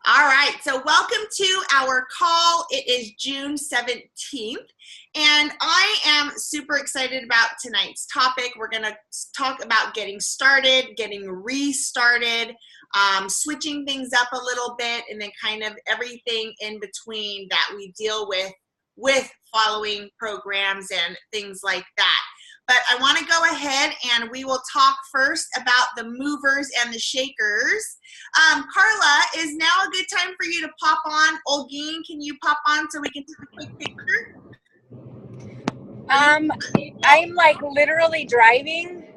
All right, so welcome to our call. It is June 17th, and I am super excited about tonight's topic. We're going to talk about getting started, getting restarted, switching things up a little bit, and then kind of everything in between that we deal with following programs and things like that. But I want to go ahead and we will talk first about the movers and the shakers. Carla, is now a good time for you to pop on? Olgeen, can you pop on so we can take a quick picture? I'm like literally driving,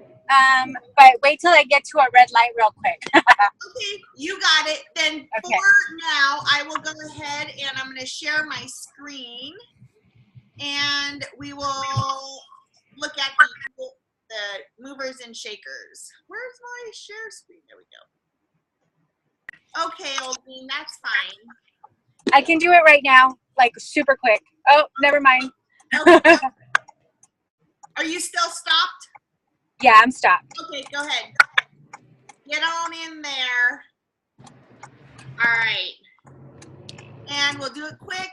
but wait till I get to a red light real quick. Okay, you got it. Then okay. For now, I will go ahead and I'm going to share my screen and we will look at the movers and shakers. Where's my share screen? There we go. Okay, Olgeen, that's fine. I can do it right now, like super quick. Oh, never mind. Okay. Are you still stopped? Yeah, I'm stopped. Okay, go ahead. Get on in there. All right. And we'll do it quick.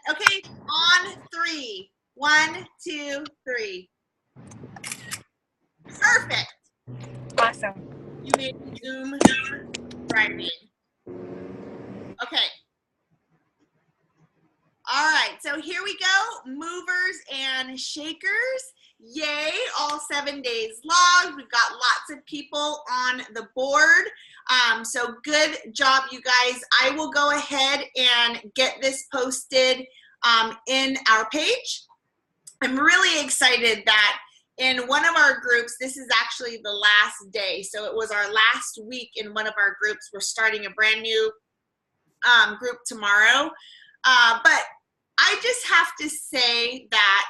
Okay, on three. 1, 2, 3. Perfect. Awesome. You made me Zoom driving. Okay. All right, so here we go. Movers and shakers. Yay, all 7 days logged. We've got lots of people on the board. So good job, you guys. I will go ahead and get this posted in our page. I'm really excited that in one of our groups, this is actually the last day. So it was our last week in one of our groups. We're starting a brand new group tomorrow. But I just have to say that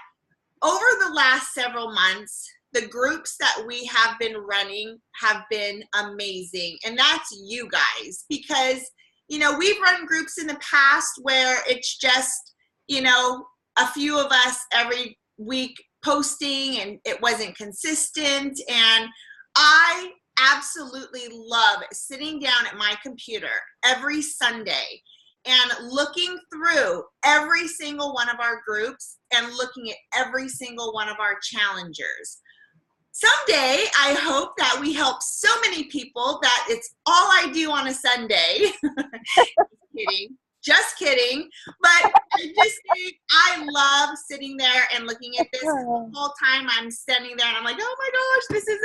over the last several months, the groups that we have been running have been amazing. And that's you guys, because, you know, we've run groups in the past where it's just, you know, a few of us every week posting and it wasn't consistent. And I absolutely love sitting down at my computer every Sunday and looking through every single one of our groups and looking at every single one of our challengers. Someday, I hope that we help so many people that it's all I do on a Sunday. Just kidding. Just kidding. But I just think I love sitting there and looking at this the whole time. I'm standing there and I'm like, oh my gosh, this is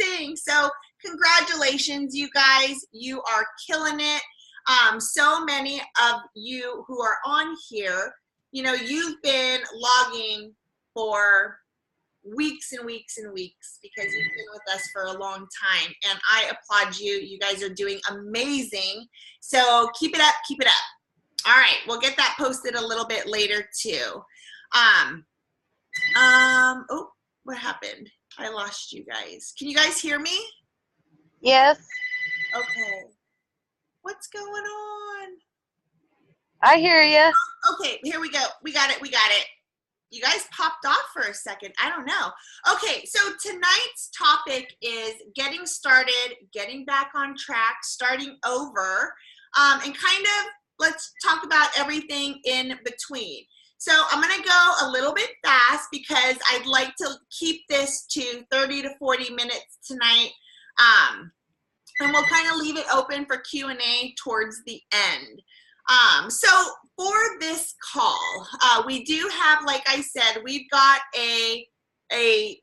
amazing. So congratulations, you guys. You are killing it. So many of you who are on here, you know, you've been logging for weeks and weeks and weeks because you've been with us for a long time. And I applaud you. You guys are doing amazing. So keep it up, keep it up. All right, we'll get that posted a little bit later too. Oh, what happened? I lost you guys. Can you guys hear me? Yes. Okay. What's going on? I hear you. Okay, here we go. We got it. We got it. You guys popped off for a second. I don't know. Okay, so tonight's topic is getting started, getting back on track, starting over, and kind of let's talk about everything in between. So I'm going to go a little bit fast because I'd like to keep this to 30 to 40 minutes tonight. And we'll kind of leave it open for Q&A towards the end. So for this call, we do have, like I said, we've got a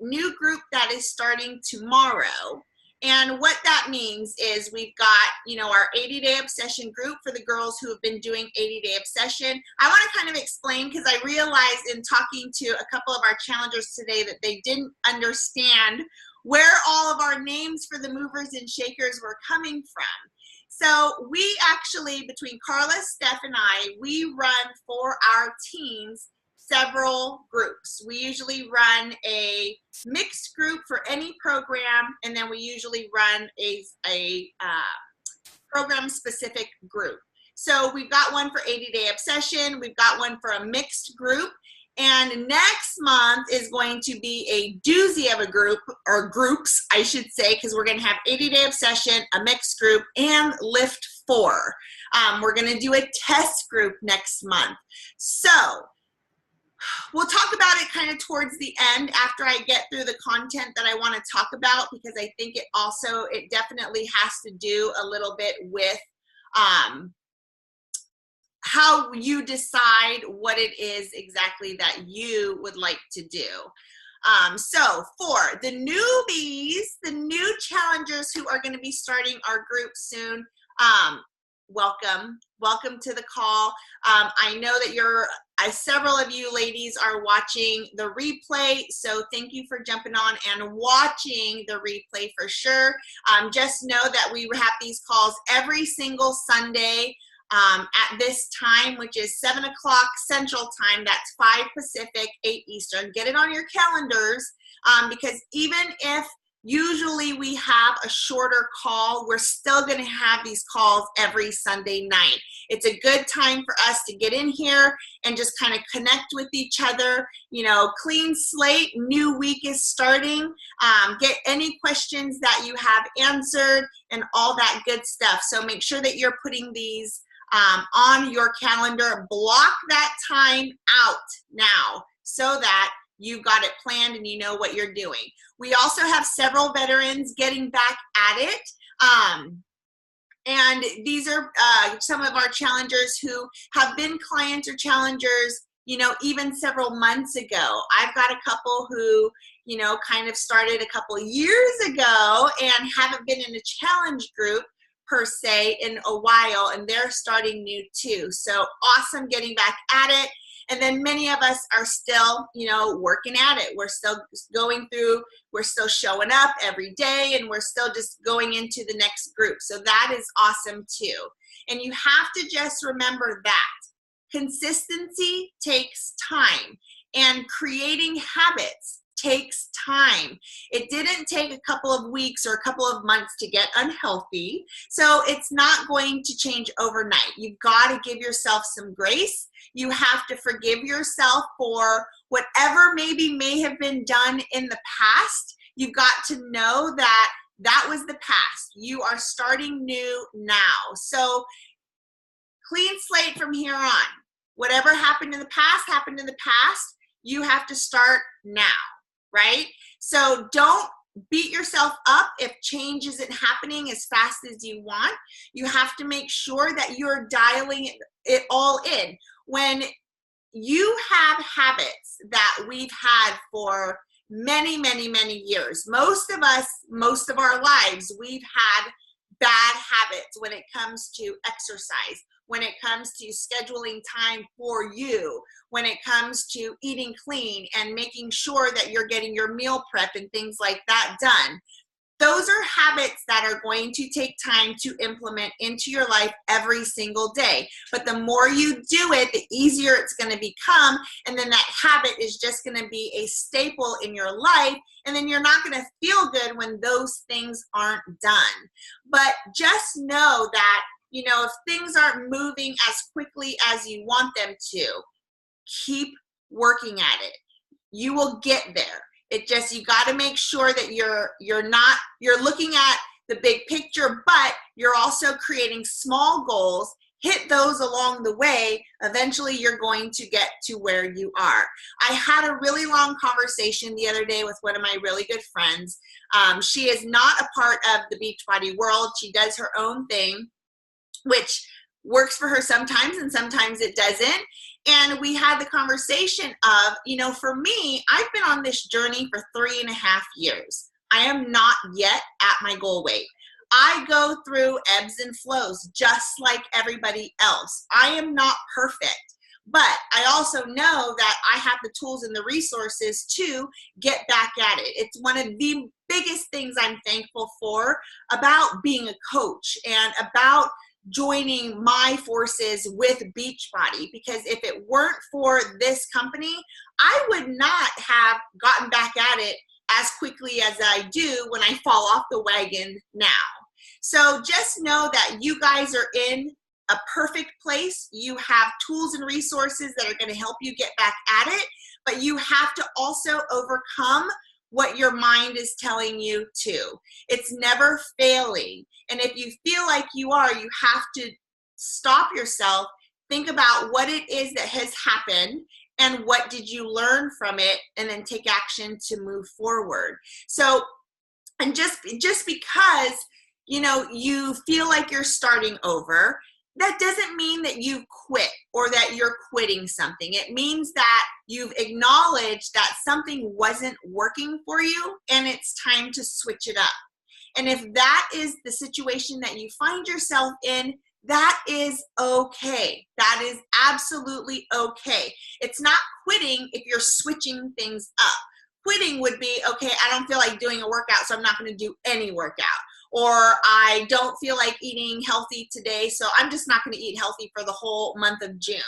new group that is starting tomorrow. And what that means is we've got, you know, our 80-day obsession group for the girls who have been doing 80-day obsession. I want to kind of explain because I realized in talking to a couple of our challengers today that they didn't understand where all of our names for the movers and shakers were coming from. So we actually, between Carla, Steph, and I, we run for our teams several groups. We usually run a mixed group for any program, and then we usually run a program-specific group. So we've got one for 80-day obsession, we've got one for a mixed group, And next month is going to be a doozy of a group, or groups, I should say, because we're going to have 80-day obsession, a mixed group, and lift 4. We're going to do a test group next month. So we'll talk about it kind of towards the end after I get through the content that I want to talk about, because I think it definitely has to do a little bit with how you decide what it is exactly that you would like to do. So for the newbies, the new challengers who are going to be starting our group soon, welcome to the call. I know that several of you ladies are watching the replay, so thank you for jumping on and watching the replay for sure. Just know that we have these calls every single Sunday at this time, which is 7 o'clock Central Time. That's 5 Pacific, 8 Eastern. Get it on your calendars, because even if usually we have a shorter call, we're still going to have these calls every Sunday night. It's a good time for us to get in here and just kind of connect with each other. You know, clean slate, new week is starting. Get any questions that you have answered and all that good stuff. So make sure that you're putting these on your calendar. Block that time out now so that you've got it planned and you know what you're doing. We also have several veterans getting back at it. And these are some of our challengers who have been clients or challengers, you know, even several months ago. I've got a couple who, you know, kind of started a couple of years ago and haven't been in a challenge group per se in a while, and they're starting new too. So awesome getting back at it. And then many of us are still, you know, working at it. We're still going through, we're still showing up every day, and we're still just going into the next group. So that is awesome too. And you have to just remember that consistency takes time, and creating habits takes time. It didn't take a couple of weeks or a couple of months to get unhealthy, so it's not going to change overnight. You've got to give yourself some grace. You have to forgive yourself for whatever may have been done in the past. You've got to know that that was the past. You are starting new now. So clean slate from here on. Whatever happened in the past happened in the past. You have to start now, right? So don't beat yourself up if change isn't happening as fast as you want. You have to make sure that you're dialing it all in. When you have habits that we've had for many years, most of us, most of our lives, we've had bad habits when it comes to exercise, when it comes to scheduling time for you, when it comes to eating clean and making sure that you're getting your meal prep and things like that done. Those are habits that are going to take time to implement into your life every single day. But the more you do it, the easier it's going to become. And then that habit is just going to be a staple in your life. And then you're not going to feel good when those things aren't done. But just know that, you know, if things aren't moving as quickly as you want them to, keep working at it. You will get there. It just, you got to make sure that you're looking at the big picture, but you're also creating small goals. Hit those along the way. Eventually you're going to get to where you are. I had a really long conversation the other day with one of my really good friends. She is not a part of the Beachbody world. She does her own thing, which works for her sometimes and sometimes it doesn't. And we had the conversation of, you know, for me, I've been on this journey for 3.5 years. I am not yet at my goal weight. I go through ebbs and flows just like everybody else. I am not perfect, but I also know that I have the tools and the resources to get back at it. It's one of the biggest things I'm thankful for about being a coach and about joining my forces with Beachbody, because if it weren't for this company, I would not have gotten back at it as quickly as I do when I fall off the wagon now. So just know that you guys are in a perfect place. You have tools and resources that are going to help you get back at it, but you have to also overcome what your mind is telling you to. It's never failing. And if you feel like you are, you have to stop yourself, think about what it is that has happened and what did you learn from it, and then take action to move forward. So, and just because, you know, you feel like you're starting over, that doesn't mean that you've quit or that you're quitting something. It means that you've acknowledged that something wasn't working for you and it's time to switch it up. And if that is the situation that you find yourself in, that is okay. That is absolutely okay. It's not quitting if you're switching things up. Quitting would be, okay, I don't feel like doing a workout, so I'm not going to do any workout. Or I don't feel like eating healthy today, so I'm just not going to eat healthy for the whole month of June.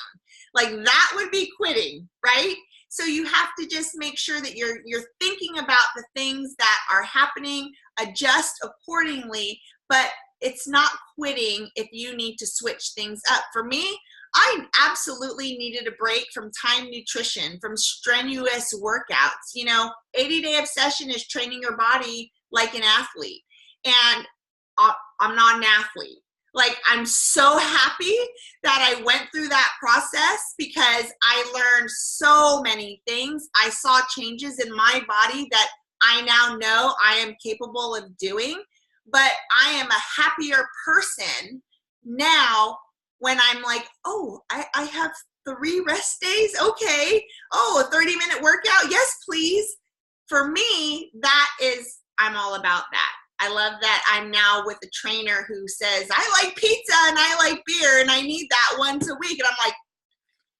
Like, that would be quitting, right? So you have to just make sure that you're thinking about the things that are happening, adjust accordingly, but it's not quitting if you need to switch things up. For me, I absolutely needed a break from time nutrition, from strenuous workouts. You know, 80-day obsession is training your body like an athlete. And I'm not an athlete. Like, I'm so happy that I went through that process because I learned so many things. I saw changes in my body that I now know I am capable of doing. But I am a happier person now when I'm like, oh, I have 3 rest days. Okay. Oh, a 30-minute workout. Yes, please. For me, that is, I'm all about that. I love that I'm now with a trainer who says, I like pizza and I like beer and I need that once a week. And I'm like,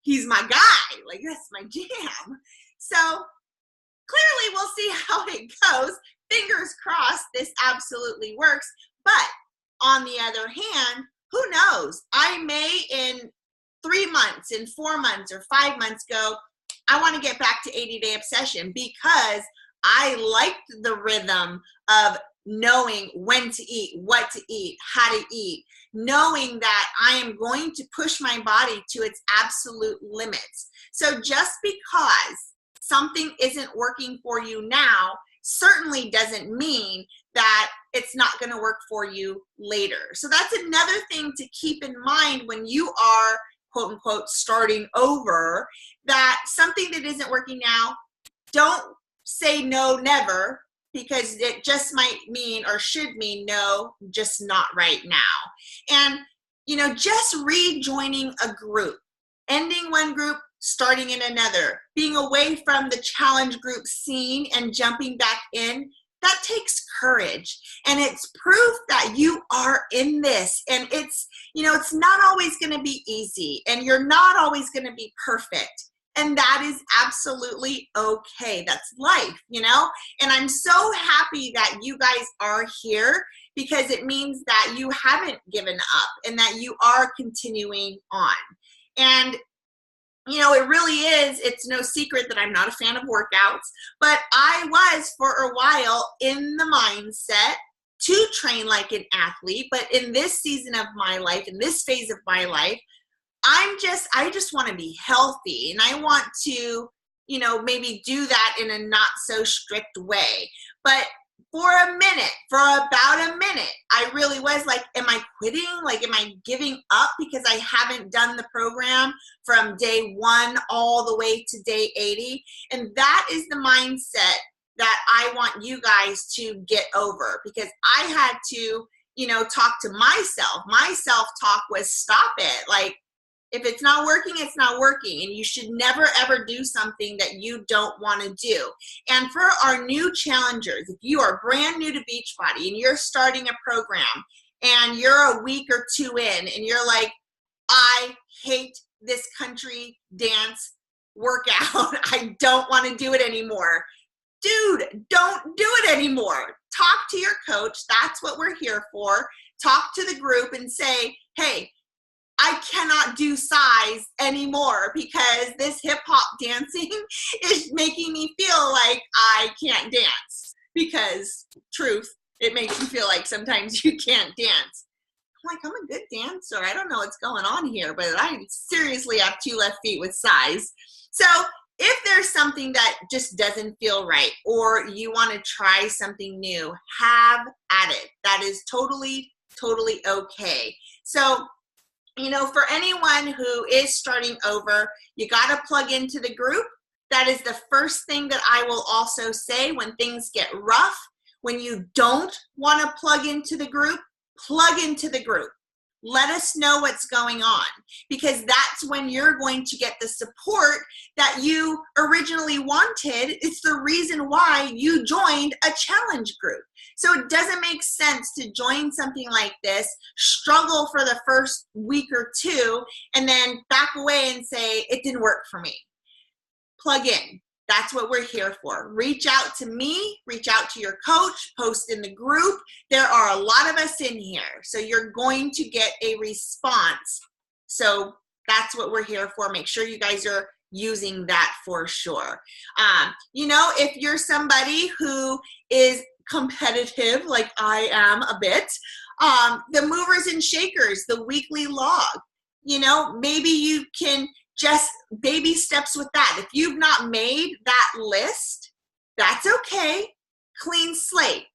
he's my guy. Like, that's my jam. So clearly we'll see how it goes. Fingers crossed this absolutely works. But on the other hand, who knows? I may in 3 months, in 4 months or 5 months go, I want to get back to 80-day obsession because I liked the rhythm of knowing when to eat, what to eat, how to eat, knowing that I am going to push my body to its absolute limits. So just because something isn't working for you now certainly doesn't mean that it's not going to work for you later. So that's another thing to keep in mind when you are, quote unquote, starting over, that something that isn't working now, don't say no, never, because it just might mean or should mean no, just not right now. And, you know, just rejoining a group, ending one group, starting in another, being away from the challenge group scene and jumping back in, that takes courage. And it's proof that you are in this. And it's, you know, it's not always going to be easy and you're not always going to be perfect. And that is absolutely okay. That's life, you know? And I'm so happy that you guys are here because it means that you haven't given up and that you are continuing on. And you know, it really is, it's no secret that I'm not a fan of workouts, but I was for a while in the mindset to train like an athlete. But in this season of my life, in this phase of my life, I just want to be healthy, and I want to, you know, maybe do that in a not so strict way. But for about a minute, I really was like, am I quitting? Like, am I giving up because I haven't done the program from day 1 all the way to day 80? And that is the mindset that I want you guys to get over, because I had to, you know, talk to myself. My self-talk was, stop it. Like, if it's not working, it's not working. And you should never, ever do something that you don't want to do. And for our new challengers, if you are brand new to Beachbody and you're starting a program and you're a week or 2 in and you're like, I hate this country dance workout. I don't want to do it anymore. Dude, don't do it anymore. Talk to your coach. That's what we're here for. Talk to the group and say, hey, I cannot do size anymore because this hip hop dancing is making me feel like I can't dance. Because truth, it makes you feel like sometimes you can't dance. I'm like, I'm a good dancer. I don't know what's going on here, but I seriously have 2 left feet with size. So if there's something that just doesn't feel right, or you want to try something new, have at it. That is totally, totally okay. So, you know, for anyone who is starting over, you got to plug into the group. That is the first thing that I will also say when things get rough. When you don't want to plug into the group, plug into the group. Let us know what's going on, because that's when you're going to get the support that you originally wanted. It's the reason why you joined a challenge group. So it doesn't make sense to join something like this, struggle for the first week or 2, and then back away and say, it didn't work for me. Plug in. That's what we're here for. Reach out to me, reach out to your coach, post in the group. There are a lot of us in here, so you're going to get a response. So that's what we're here for. Make sure you guys are using that for sure. You know, if you're somebody who is competitive, like I am a bit, the movers and shakers, the weekly log, you know, maybe you can just baby steps with that. If you've not made that list, that's okay. Clean slate.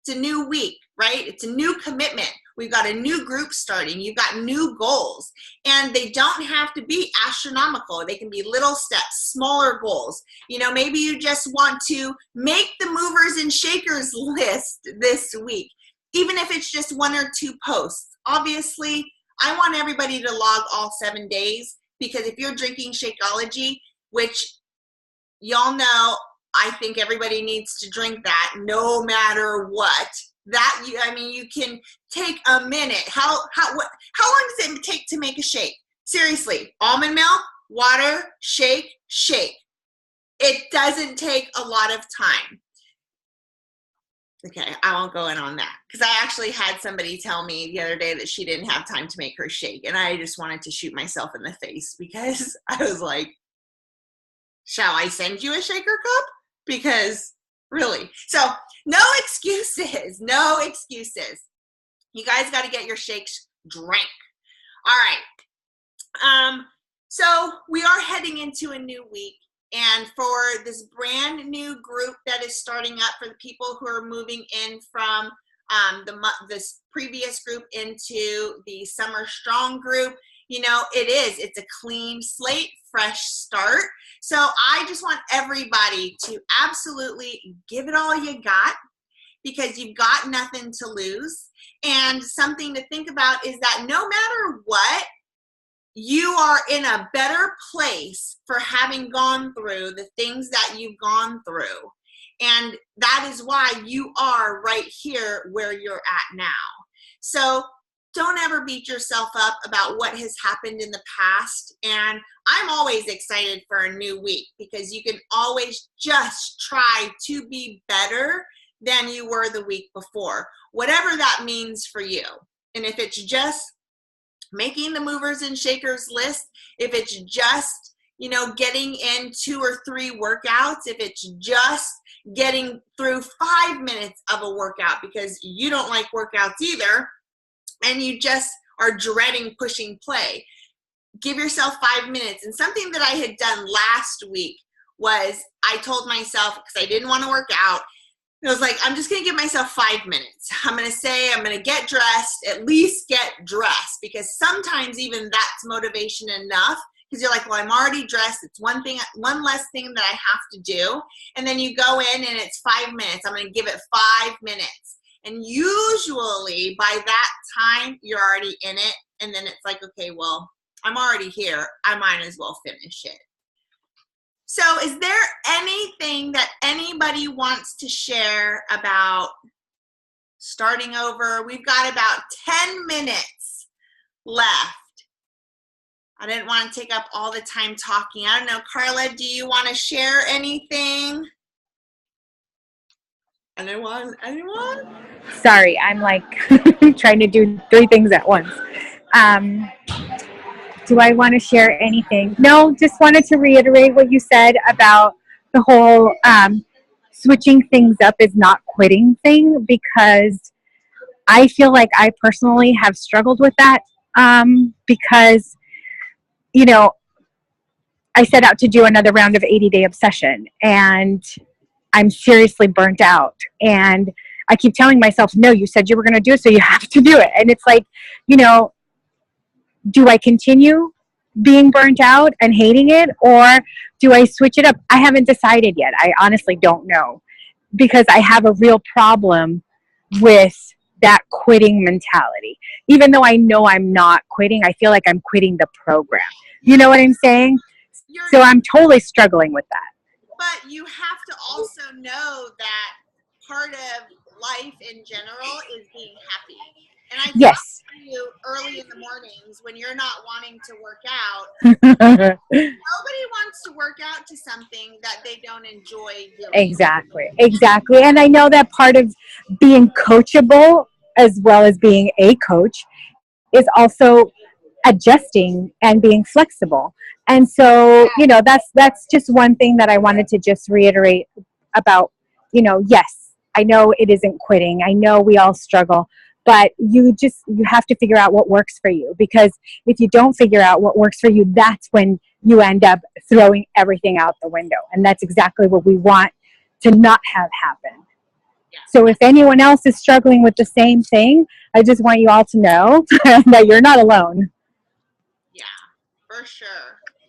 It's a new week, right? It's a new commitment. We've got a new group starting. You've got new goals, and they don't have to be astronomical. They can be little steps, smaller goals. You know, maybe you just want to make the movers and shakers list this week, even if it's just 1 or 2 posts. Obviously, I want everybody to log all 7 days, because if you're drinking Shakeology, which y'all know, I think everybody needs to drink that no matter what. That you can take a minute. How long does it take to make a shake? Seriously, almond milk, water, shake. It doesn't take a lot of time. Okay, I won't go in on that, because I actually had somebody tell me the other day that she didn't have time to make her shake, and I just wanted to shoot myself in the face, because I was like, shall I send you a shaker cup? Because really, so no excuses, no excuses. You guys got to get your shakes drank. All right. So we are heading into a new week. And for this brand new group that is starting up, for the people who are moving in from this previous group into the Summer Strong group, you know, it's a clean slate, fresh start. So I just want everybody to absolutely give it all you got, because you've got nothing to lose. And something to think about is that no matter what, you are in a better place for having gone through the things that you've gone through. And that is why you are right here where you're at now. So don't ever beat yourself up about what has happened in the past. And I'm always excited for a new week, because you can always just try to be better than you were the week before, whatever that means for you. And if it's just making the movers and shakers list, if it's just, you know, getting in 2 or 3 workouts, if it's just getting through 5 minutes of a workout because you don't like workouts either, and you just are dreading pushing play, give yourself 5 minutes. And something that I had done last week was I told myself, because I didn't want to work out, it was like, I'm just going to give myself 5 minutes. I'm going to say, I'm going to get dressed, at least get dressed, because sometimes even that's motivation enough, because you're like, well, I'm already dressed. It's one less thing that I have to do. And then you go in and it's 5 minutes. I'm going to give it 5 minutes. And usually by that time, you're already in it. And then it's like, okay, well, I'm already here. I might as well finish it. So is there anything that anybody wants to share about starting over? We've got about 10 minutes left. I didn't want to take up all the time talking. I don't know, Carla, do you want to share anything? Anyone? Sorry, I'm like trying to do 3 things at once. Do I want to share anything? No, just wanted to reiterate what you said about the whole switching things up is not quitting thing, because I feel like I personally have struggled with that because, you know, I set out to do another round of 80-day obsession, and I'm seriously burnt out. And I keep telling myself, no, you said you were going to do it, so you have to do it. And it's like, you know, do I continue being burnt out and hating it, or do I switch it up? I haven't decided yet. I honestly don't know, because I have a real problem with that quitting mentality. Even though I know I'm not quitting, I feel like I'm quitting the program. You know what I'm saying? So I'm totally struggling with that. But you have to also know that part of life in general is being happy. And I talk Yes. to you early in the mornings when you're not wanting to work out. Nobody wants to work out to something that they don't enjoy doing. Exactly. And I know that part of being coachable, as well as being a coach, is also adjusting and being flexible. And so, you know, that's just one thing that I wanted to just reiterate about, you know, yes, I know it isn't quitting. I know we all struggle, but you have to figure out what works for you, because if you don't figure out what works for you, that's when you end up throwing everything out the window. And that's exactly what we want to not have happen. So if anyone else is struggling with the same thing, I just want you all to know that you're not alone. Yeah, for sure.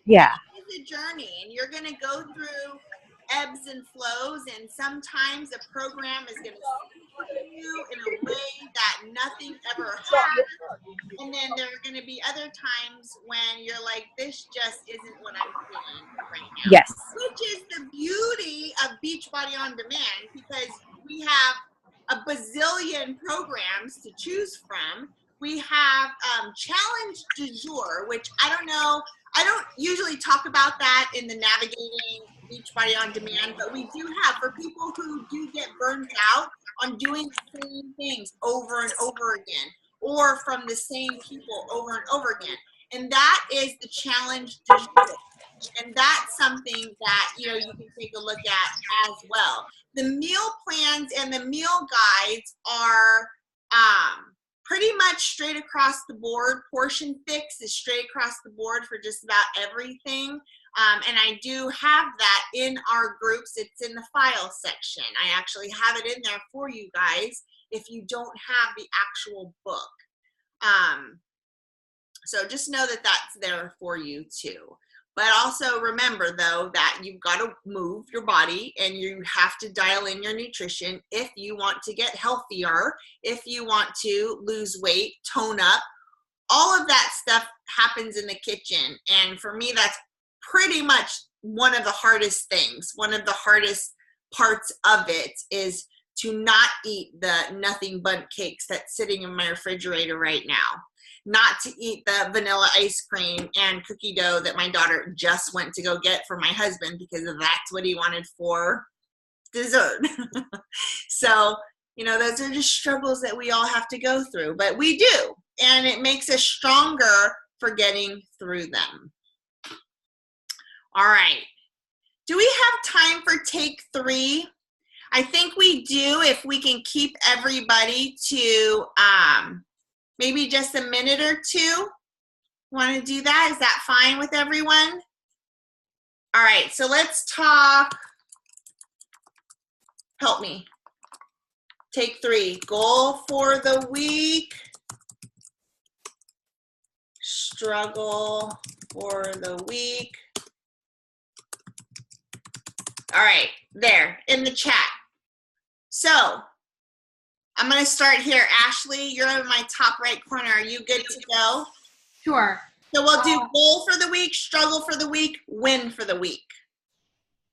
Yeah. It's a journey, and you're going to go through ebbs and flows, and sometimes a program is going to support you in a way that nothing ever has. And then there are going to be other times when you're like, this just isn't what I'm feeling right now. Yes. Which is the beauty of Beachbody On Demand, because we have a bazillion programs to choose from. We have Challenge du Jour, which I don't usually talk about that in the Navigating Beachbody On Demand, but we do have, for people who do get burned out on doing the same things over and over again, or from the same people over and over again. And that is the Challenge du Jour. And that's something that, you know, you can take a look at as well. The meal plans and the meal guides are pretty much straight across the board. Portion Fix is straight across the board for just about everything. And I do have that in our groups. It's in the file section. I actually have it in there for you guys if you don't have the actual book. So just know that that's there for you too. But also remember, though, that you've got to move your body and you have to dial in your nutrition if you want to get healthier, if you want to lose weight, tone up. All of that stuff happens in the kitchen. And for me, that's pretty much one of the hardest things. One of the hardest parts of it is to not eat the nothing bundt cakes that's sitting in my refrigerator right now. Not to eat the vanilla ice cream and cookie dough that my daughter just went to go get for my husband because that's what he wanted for dessert. So, you know, those are just struggles that we all have to go through, but we do. And it makes us stronger for getting through them. All right. Do we have time for take 3? I think we do, if we can keep everybody to maybe just a minute or two. Want to do that? Is that fine with everyone? All right, so let's talk. Help me. Take 3. Goal for the week. Struggle for the week. All right, there in the chat. So I'm going to start here. Ashley, you're in my top right corner. Are you good to go? Sure. So we'll do goal for the week, struggle for the week, win for the week,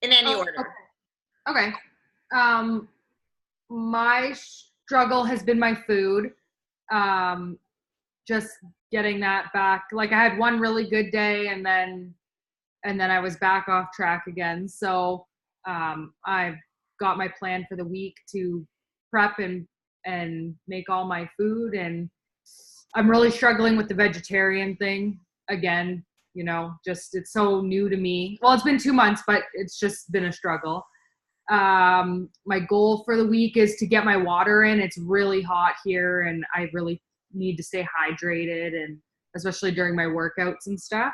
in any order. Okay. My struggle has been my food. Just getting that back. Like, I had one really good day, and then I was back off track again. So I've got my plan for the week to prep and make all my food, and I'm really struggling with the vegetarian thing again. You know, just it's so new to me. Well, it's been 2 months, but it's just been a struggle. My goal for the week is to get my water in. It's really hot here and I really need to stay hydrated, and especially during my workouts and stuff.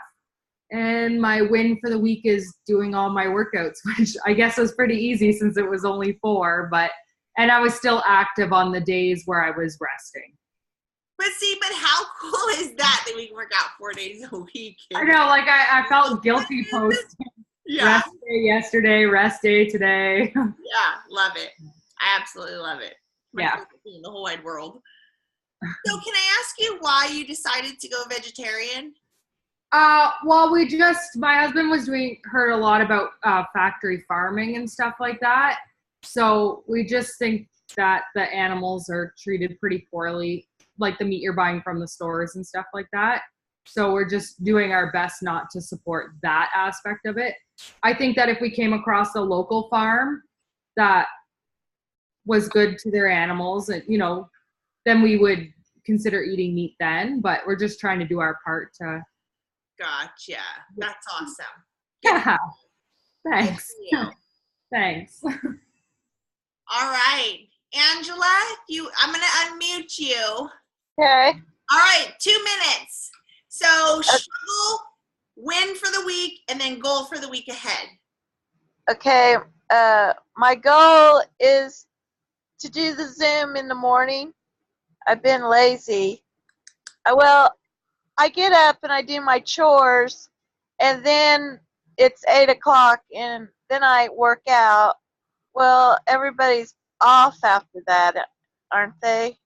And my win for the week is doing all my workouts, which I guess was pretty easy since it was only 4, and I was still active on the days where I was resting. But see, but how cool is that we can work out 4 days a week? I know, like I felt guilty posting Yeah. rest day yesterday, rest day today. Yeah, love it. I absolutely love it. My Yeah. favorite thing in the whole wide world. So can I ask you why you decided to go vegetarian? Well, my husband was heard a lot about factory farming and stuff like that. So we just think that the animals are treated pretty poorly, like the meat you're buying from the stores and stuff like that. So we're just doing our best not to support that aspect of it. I think that if we came across a local farm that was good to their animals, and then we would consider eating meat then. But we're just trying to do our part to. Gotcha. That's awesome. Yeah. Thanks. Good for you. Thanks. All right. Angela, I'm going to unmute you. Okay. All right, 2 minutes. So struggle, win for the week, and then goal for the week ahead. Okay. My goal is to do the Zoom in the morning. I've been lazy. I get up and I do my chores, and then it's 8 o'clock, and then I work out. Well, everybody's off after that, aren't they?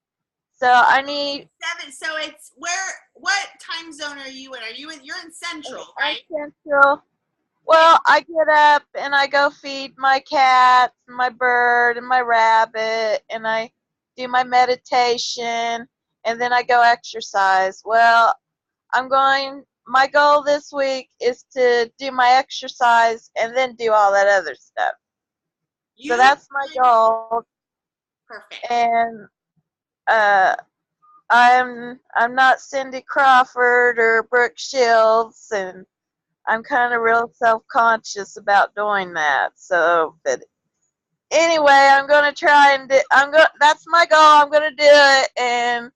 So I need. 7. So it's what time zone are you in? You're in Central, right? Central. Well, I get up and I go feed my cat, my bird, and my rabbit, and I do my meditation, and then I go exercise. Well, my goal this week is to do my exercise and then do all that other stuff. So that's my goal. Perfect. And I'm not Cindy Crawford or Brooke Shields, and I'm kind of real self-conscious about doing that. So, but anyway, I'm gonna try and that's my goal. I'm gonna do it, and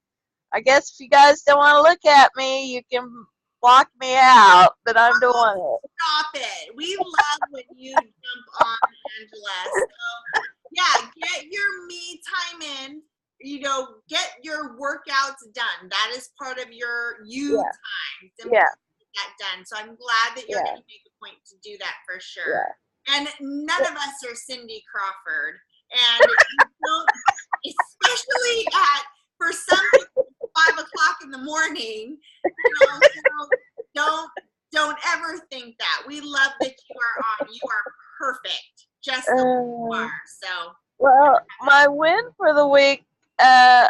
I guess if you guys don't want to look at me, you can block me out. But I'm doing it. Stop it. We love when you jump on, Angela. So yeah, get your me time in. Get your workouts done. That is part of your time. Yeah. That done. So I'm glad that you're going to make a point to do that for sure. Yeah. And none of us are Cindy Crawford, and especially for some people, 5 o'clock in the morning. Don't ever think that. We love that you are on. You are perfect, just the way you are. So. Well, my win for the week. I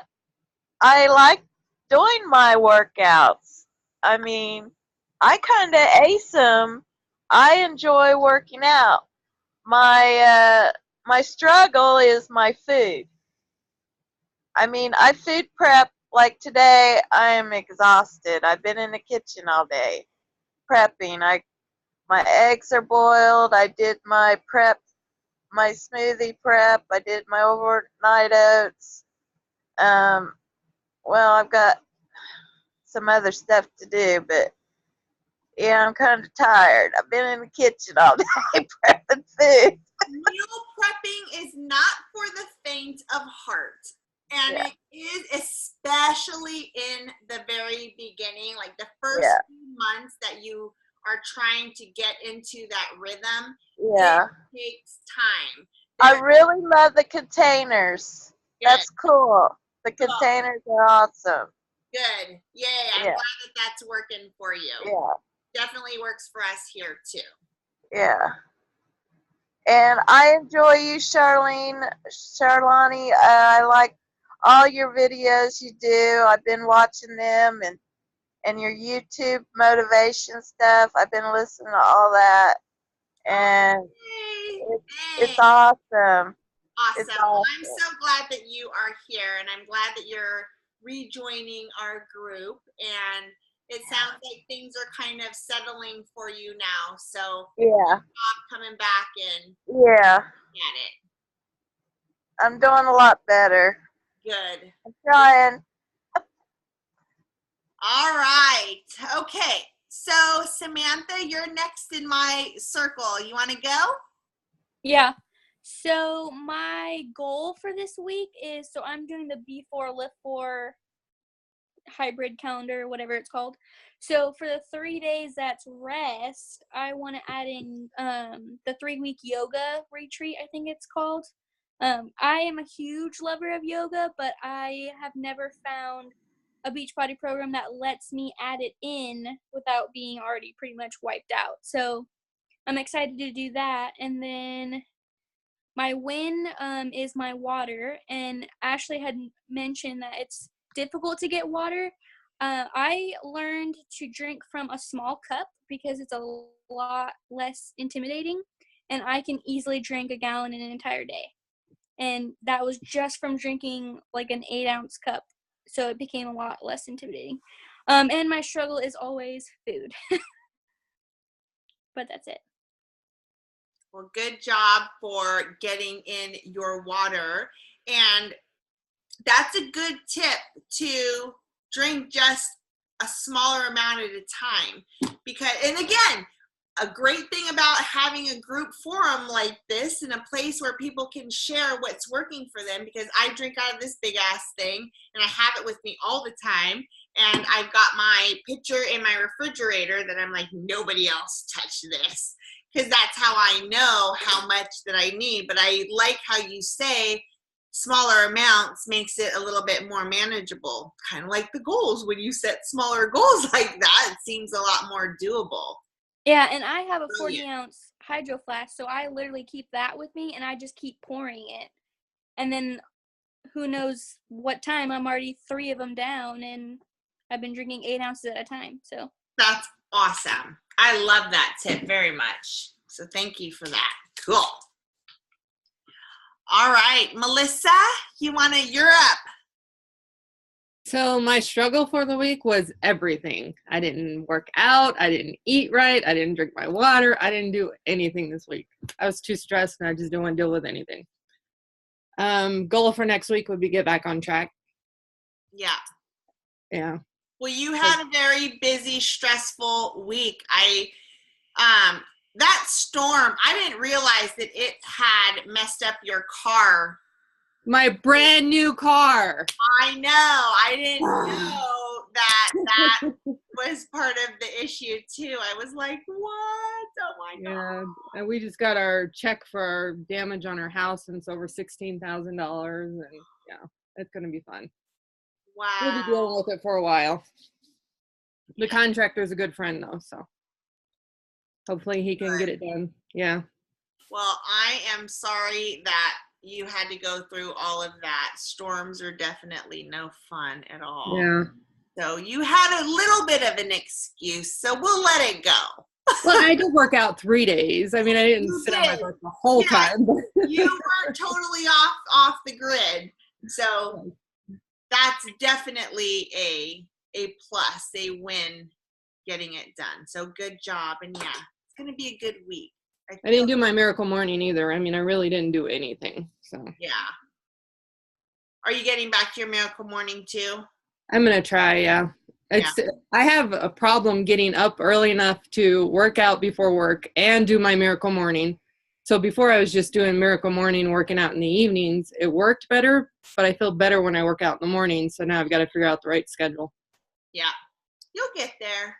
like doing my workouts. I mean, I kind of ace them. I enjoy working out. My struggle is my food. I mean, I food prep. Like today, I am exhausted. I've been in the kitchen all day prepping. My eggs are boiled. I did my smoothie prep. I did my overnight oats. Well, I've got some other stuff to do, but yeah, I'm kind of tired. I've been in the kitchen all day prepping food. Meal prepping is not for the faint of heart. And it is especially in the very beginning, like the first few months that you are trying to get into that rhythm. Yeah. It takes time. I really love the containers. Good. That's cool. The containers are awesome. Good. Yay. I'm glad that that's working for you. Yeah. Definitely works for us here too. Yeah. And I enjoy you, Charlani. I like all your videos you do. I've been watching them and your YouTube motivation stuff. I've been listening to all that. And it's awesome. Awesome. Well, I'm so glad that you are here, and I'm glad that you're rejoining our group. And it sounds like things are kind of settling for you now. So yeah, coming back in. Yeah. Got it. I'm doing a lot better. Good. I'm trying. All right. Okay. So Samantha, you're next in my circle. You want to go? Yeah. So my goal for this week is, so I'm doing the B4 Lift 4 hybrid calendar, whatever it's called. So for the 3 days that's rest, I want to add in the 3-week yoga retreat, I think it's called. I am a huge lover of yoga, but I have never found a Beachbody program that lets me add it in without being already pretty much wiped out. So I'm excited to do that. And then my win is my water. And Ashley had mentioned that it's difficult to get water. I learned to drink from a small cup because it's a lot less intimidating. And I can easily drink a gallon in an entire day. And that was just from drinking like an 8-ounce cup. So it became a lot less intimidating. And my struggle is always food. But that's it. Well, good job for getting in your water. And that's a good tip to drink just a smaller amount at a time. Because, and again, a great thing about having a group forum like this and a place where people can share what's working for them, because I drink out of this big ass thing and I have it with me all the time. And I've got my pitcher in my refrigerator that I'm like, nobody else touch this, because that's how I know how much that I need. But I like how you say smaller amounts makes it a little bit more manageable, kind of like the goals. When you set smaller goals like that, it seems a lot more doable. Yeah, and I have a 40-ounce hydro flask, so I literally keep that with me, and I just keep pouring it. And then who knows what time, I'm already 3 of them down, and I've been drinking 8 ounces at a time. So that's awesome. I love that tip very much. So thank you for that. Cool. All right, Melissa, you're up. So my struggle for the week was everything. I didn't work out. I didn't eat right. I didn't drink my water. I didn't do anything this week. I was too stressed and I just didn't want to deal with anything. Goal for next week would be get back on track. Yeah. Yeah. Well, you had a very busy, stressful week. That storm, I didn't realize that it had messed up your car. My brand new car. I know. I didn't know that was part of the issue too. I was like, what? Oh my God. Yeah. And we just got our check for our damage on our house, and it's over $16,000. And yeah, it's going to be fun. Wow. We'll be dealing with it for a while. The contractor's a good friend though, so hopefully he can get it done. Yeah. Well, I am sorry that you had to go through all of that. Storms are definitely no fun at all. Yeah. So you had a little bit of an excuse, so we'll let it go. Well, I did work out 3 days. I mean, I didn't sit on my butt the whole time. You weren't totally off the grid. So that's definitely a plus, a win getting it done. So good job. And yeah, it's going to be a good week. I didn't do my miracle morning either. I mean, I really didn't do anything. So yeah. Are you getting back to your miracle morning too? I'm going to try, yeah. I have a problem getting up early enough to work out before work and do my miracle morning. So before I was just doing miracle morning, working out in the evenings. It worked better, but I feel better when I work out in the morning. So now I've got to figure out the right schedule. Yeah, you'll get there.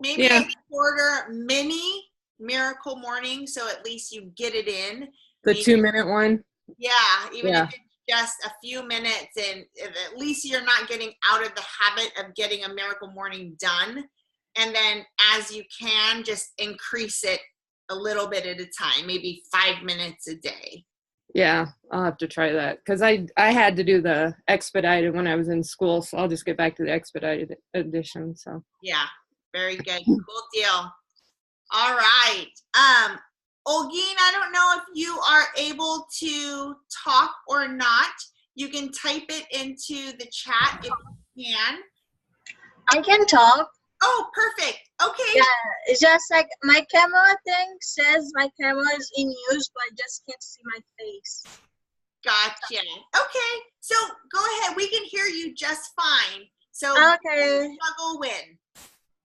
Maybe a shorter mini miracle morning, so at least you get it in. The 2-minute one? Yeah, even if it's just a few minutes, and at least you're not getting out of the habit of getting a miracle morning done. And then as you can, just increase it a little bit at a time, maybe 5 minutes a day. Yeah, I'll have to try that, because I had to do the expedited when I was in school, so I'll just get back to the expedited edition. So yeah, very good. Cool deal. All right. Olgeen, I don't know if you are able to talk or not. You can type it into the chat if you can. I can talk. Oh, perfect. Okay. Yeah, it's just like my camera thing says my camera is in use, but I just can't see my face. Gotcha. Okay. So go ahead. We can hear you just fine. So Okay. struggle win.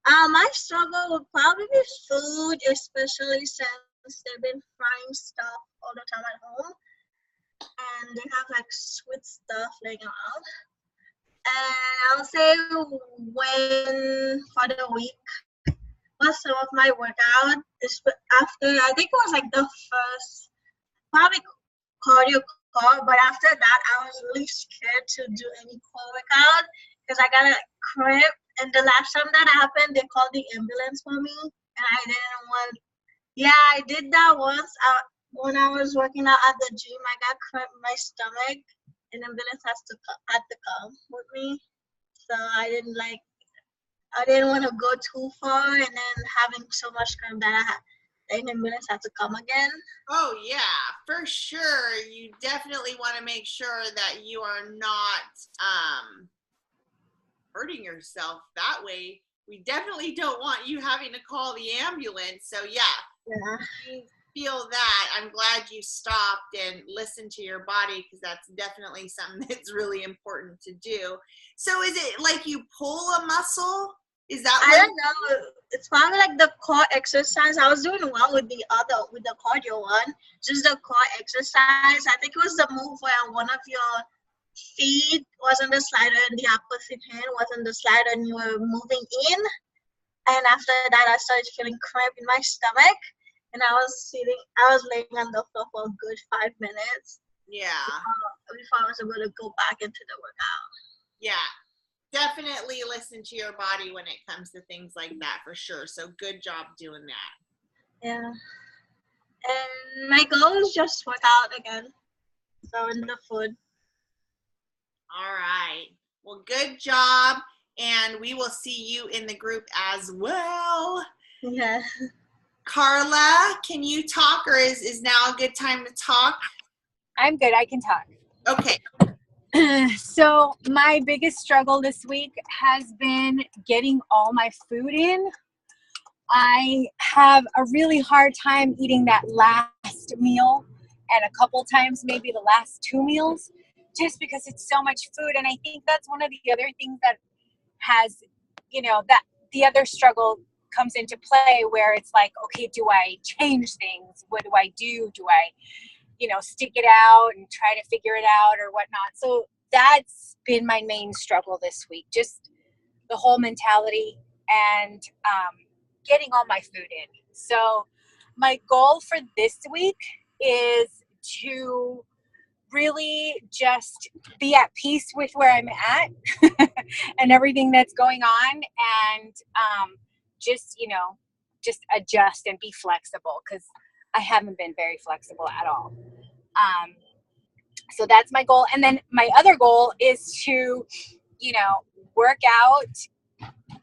My struggle would probably be food, especially since they've been frying stuff all the time at home, and they have like sweet stuff laying around. And I'll say when for the week was some of my workout is after I think it was like the first probably cardio core, but after that I was really scared to do any core workout because I got a cramp. And the last time that happened, they called the ambulance for me, and I didn't want. Yeah, I did that once. When I was working out at the gym, I got cramp in my stomach, and ambulance had to come with me. So I didn't want to go too far, and then having so much cramp that the ambulance had to come again. Oh yeah, for sure. You definitely want to make sure that you are not hurting yourself that way. We definitely don't want you having to call the ambulance. So yeah, you feel that. I'm glad you stopped and listened to your body because that's definitely something that's really important to do. So is it like you pull a muscle? Is that I don't know. It's probably like the core exercise. I was doing well with the cardio one. Just the core exercise. I think it was the move where one of your feet was on the slider and the opposite hand was on the slider and you were moving in. And after that, I started feeling cramp in my stomach. And I was laying on the floor for a good 5 minutes. Yeah. Before I was able to go back into the workout. Yeah. Definitely listen to your body when it comes to things like that for sure. So good job doing that. Yeah. And my goal is just work out again. So in the food. All right. Well, good job. And we will see you in the group as well. Yeah. Carla, can you talk or is now a good time to talk? I'm good. I can talk. Okay. So my biggest struggle this week has been getting all my food in. I have a really hard time eating that last meal and a couple times maybe the last 2 meals just because it's so much food. And I think that's one of the other things that has, that the other struggle comes into play where it's like, okay, do I change things? What do I do? Do I stick it out and try to figure it out or whatnot. So that's been my main struggle this week, just the whole mentality and getting all my food in. So my goal for this week is to really just be at peace with where I'm at and everything that's going on and just adjust and be flexible because I haven't been very flexible at all. So that's my goal. And then my other goal is to, work out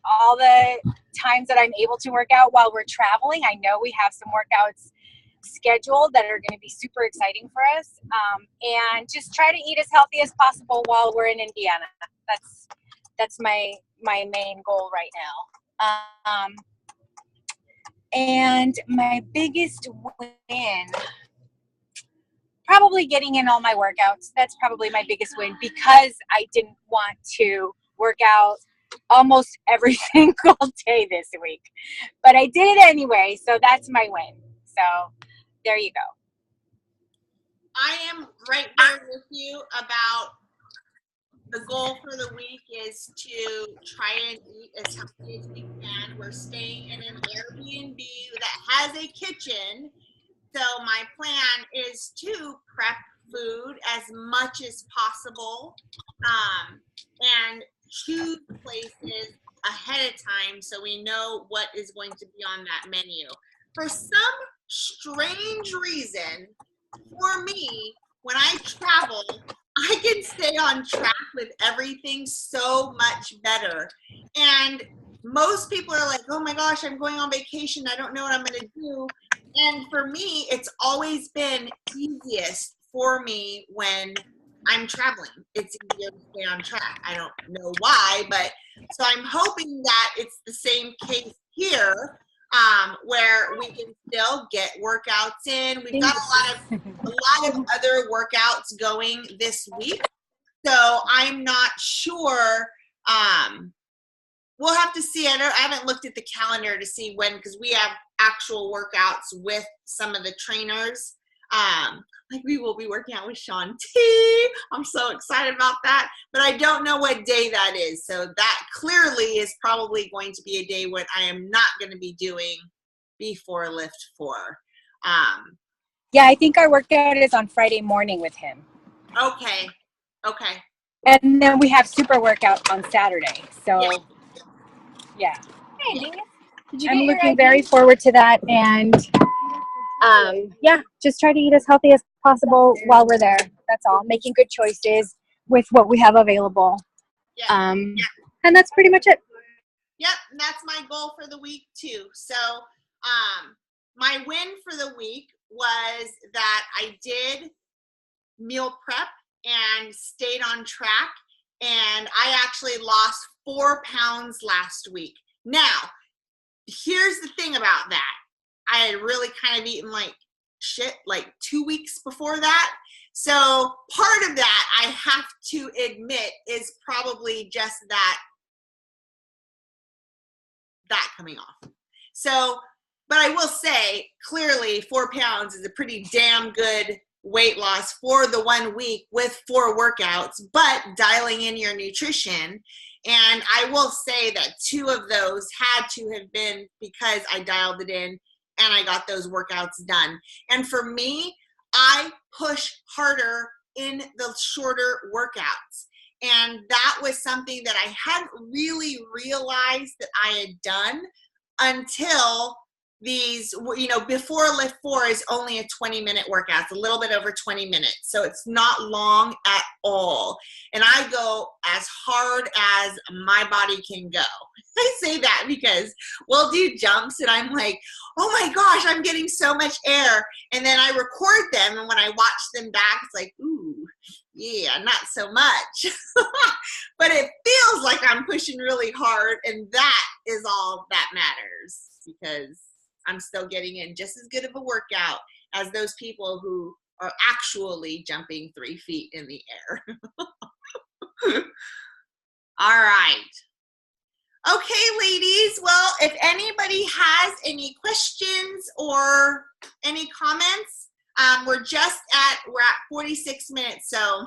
all the times that I'm able to work out while we're traveling. I know we have some workouts scheduled that are going to be super exciting for us. And just try to eat as healthy as possible while we're in Indiana. That's my main goal right now. And my biggest win, probably getting in all my workouts. That's probably my biggest win because I didn't want to work out almost every single day this week. But I did it anyway, so that's my win. So there you go. I am right there with you about the goal for the week is to try and eat as healthy as we can. We're staying in an Airbnb that has a kitchen. So my plan is to prep food as much as possible and choose places ahead of time so we know what is going to be on that menu. For some strange reason, for me, when I travel, I can stay on track with everything so much better. And most people are like, oh my gosh, I'm going on vacation. I don't know what I'm going to do. And for me, it's always been easiest for me when I'm traveling. It's easier to stay on track. I don't know why, but so I'm hoping that it's the same case here, where we can still get workouts in. We've got a lot of other workouts going this week, so I'm not sure. We'll have to see. I haven't looked at the calendar to see when, because we have actual workouts with some of the trainers. Like we will be working out with Sean T. I'm so excited about that, but I don't know what day that is. So that clearly is probably going to be a day when I am not going to be doing B4 Lift 4. Yeah, I think our workout is on Friday morning with him. Okay. And then we have super workout on Saturday. So, yeah. Hey, Dingus. Did you I'm get your looking ID? very forward to that. And, yeah, just try to eat as healthy as possible while we're there. That's all. Making good choices with what we have available. Yeah. And that's pretty much it. Yep, and that's my goal for the week too. So, my win for the week was that I did meal prep and stayed on track, and I actually lost 4 pounds last week. Now, here's the thing about that. I had really kind of eaten like shit like 2 weeks before that. So part of that, I have to admit, is probably just that coming off. So, but I will say, clearly 4 pounds is a pretty damn good weight loss for the 1 week with 4 workouts, but dialing in your nutrition. And I will say that 2 of those had to have been because I dialed it in and I got those workouts done. And for me, I push harder in the shorter workouts. And that was something that I hadn't really realized that I had done until these, before Lift 4 is only a 20-minute workout. It's a little bit over 20 minutes. So it's not long at all. And I go as hard as my body can go. I say that because we'll do jumps and I'm like, oh my gosh, I'm getting so much air. And then I record them. And when I watch them back, it's like, ooh, yeah, not so much. But it feels like I'm pushing really hard. And that is all that matters, because I'm still getting in just as good of a workout as those people who are actually jumping 3 feet in the air. All right. Okay, ladies. Well, if anybody has any questions or any comments, we're at 46 minutes. So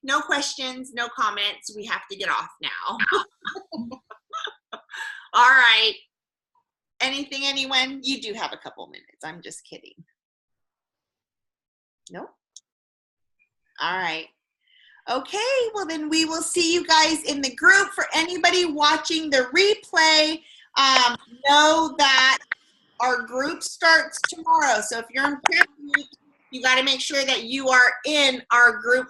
no questions, no comments. We have to get off now. All right. Anything, anyone? You do have a couple minutes. I'm just kidding. No? All right. Okay, well then we will see you guys in the group. For anybody watching the replay, know that our group starts tomorrow. So if you're in prep week, you got to make sure that you are in our group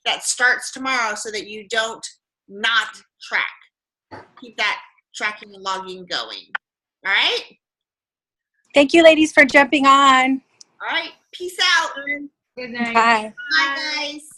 that starts tomorrow, so that you don't not track. Keep that tracking and logging going. All right? Thank you, ladies, for jumping on. All right. Peace out. Good night. Bye. Bye, guys.